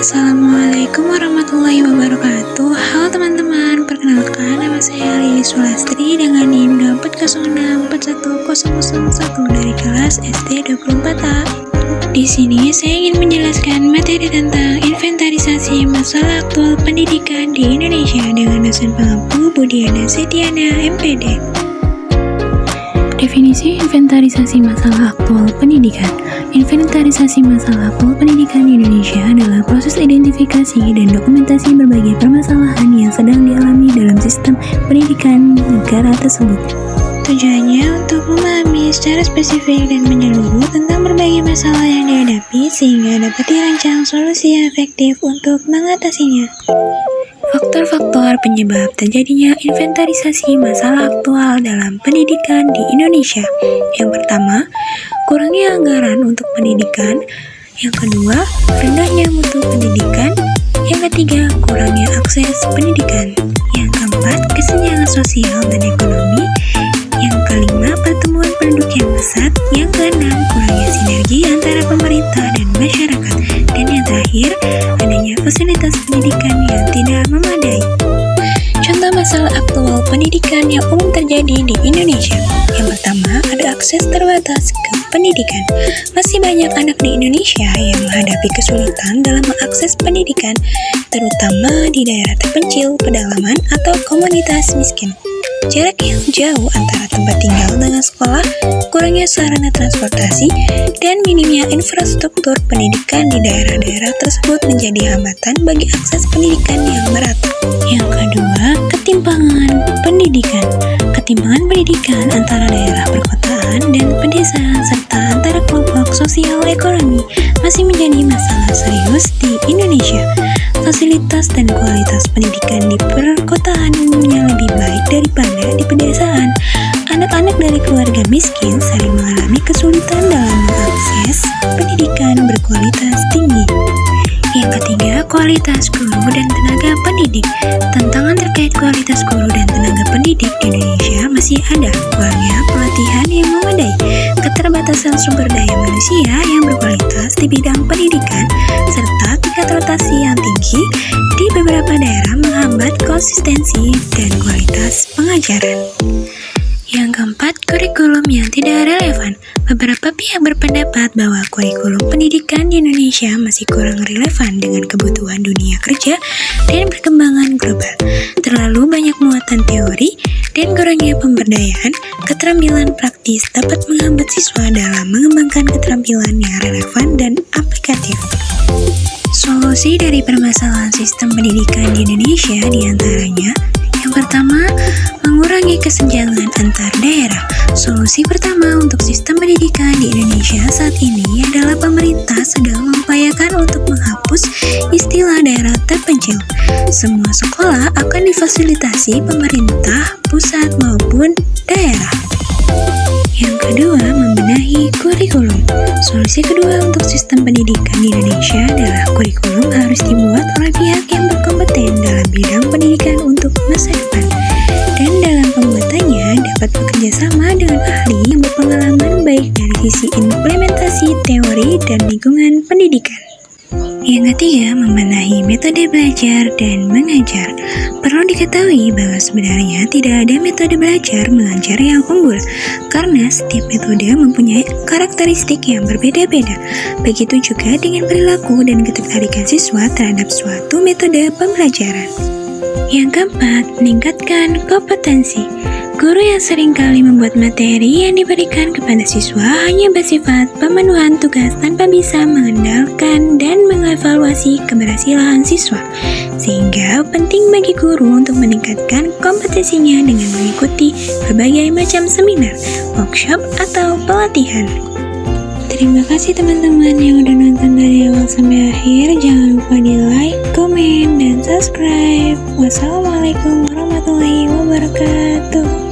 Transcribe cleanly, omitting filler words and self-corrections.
Assalamualaikum warahmatullahi wabarakatuh. Halo teman-teman, perkenalkan nama saya Lilis Sulastri dengan NIM 2406410001 dari kelas SD 24A. Di sini saya ingin menjelaskan materi tentang inventarisasi masalah aktual pendidikan di Indonesia dengan dosen pengampu Budiana Setiana MPD. Definisi inventarisasi masalah aktual pendidikan. Inventarisasi masalah aktual pendidikan di Indonesia adalah proses identifikasi dan dokumentasi berbagai permasalahan yang sedang dialami dalam sistem pendidikan negara tersebut. Tujuannya untuk memahami secara spesifik dan menyeluruh tentang berbagai masalah yang dihadapi sehingga dapat dirancang solusi yang efektif untuk mengatasinya. Faktor-faktor penyebab terjadinya inventarisasi masalah aktual dalam pendidikan di Indonesia. Yang pertama, kurangnya anggaran untuk pendidikan. Yang kedua, rendahnya mutu pendidikan. Yang ketiga, kurangnya akses pendidikan. Yang keempat, kesenjangan sosial dan ekonomi. Yang kelima, pertumbuhan penduduk yang pesat. Yang keenam, kurangnya sinergi antara pemerintah dan masyarakat. Dan yang terakhir, adanya fasilitas pendidikan yang tidak memadai. Contoh masalah aktual pendidikan yang umum terjadi di Indonesia. Yang pertama, ada akses terbatas ke pendidikan. Masih banyak anak di Indonesia yang menghadapi kesulitan dalam mengakses pendidikan, terutama di daerah terpencil, pedalaman, atau komunitas miskin. Jarak yang jauh antara tempat tinggal dengan sekolah, kurangnya sarana transportasi, dan minimnya infrastruktur pendidikan di daerah-daerah tersebut menjadi hambatan bagi akses pendidikan yang merata. Yang kedua, ketimpangan pendidikan. Ketimpangan pendidikan antara daerah perkotaan dan pedesaan serta antara kelompok sosial ekonomi masih menjadi masalah serius di Indonesia. Fasilitas dan kualitas pendidikan di perkotaannya lebih baik daripada di pedesaan. Anak-anak dari keluarga miskin sering mengalami kesulitan dalam mengakses pendidikan berkualitas tinggi. Yang ketiga, kualitas guru dan tenaga pendidik. Tantangan terkait kualitas guru dan tenaga pendidik di Indonesia masih ada. Kurangnya pelatihan yang memadai, keterbatasan sumber daya manusia yang berkualitas di bidang pendidikan, serta tingkat rotasi yang tinggi di beberapa daerah menghambat konsistensi dan kualitas pengajaran. Yang keempat, kurikulum yang tidak relevan. Beberapa pihak berpendapat bahwa kurikulum pendidikan di Indonesia masih kurang relevan dengan kebutuhan dunia kerja dan perkembangan global. Terlalu banyak muatan teori dan kurangnya pemberdayaan, keterampilan praktis dapat menghambat siswa dalam mengembangkan keterampilan yang relevan dan aplikatif. Solusi dari permasalahan sistem pendidikan di Indonesia diantaranya: yang pertama, mengurangi kesenjangan antar daerah. Solusi pertama untuk sistem pendidikan di Indonesia saat ini adalah pemerintah sedang mengupayakan untuk menghapus istilah daerah terpencil. Semua sekolah akan difasilitasi pemerintah pusat maupun daerah. Yang kedua, membenahi kurikulum. Solusi kedua untuk sistem pendidikan di Indonesia adalah kurikulum harus dibuat oleh pihak yang berkompeten dalam bidang pendidikan untuk masa depan. Dan dalam pembuatannya dapat bekerja sama dengan ahli yang berpengalaman baik dari sisi implementasi teori dan lingkungan pendidikan. Yang ketiga, membenahi metode belajar dan mengajar. Perlu diketahui bahwa sebenarnya tidak ada metode belajar mengajar yang unggul, karena setiap metode mempunyai karakteristik yang berbeda-beda. Begitu juga dengan perilaku dan ketertarikan siswa terhadap suatu metode pembelajaran. Yang keempat, meningkatkan kompetensi. Guru yang seringkali membuat materi yang diberikan kepada siswa hanya bersifat pemenuhan tugas tanpa bisa mengendalikan dan mengevaluasi keberhasilan siswa. Sehingga penting bagi guru untuk meningkatkan kompetensinya dengan mengikuti berbagai macam seminar, workshop, atau pelatihan. Terima kasih teman-teman yang udah nonton dari awal sampai akhir. Jangan lupa di like, komen, dan subscribe. Wassalamualaikum warahmatullahi wabarakatuh.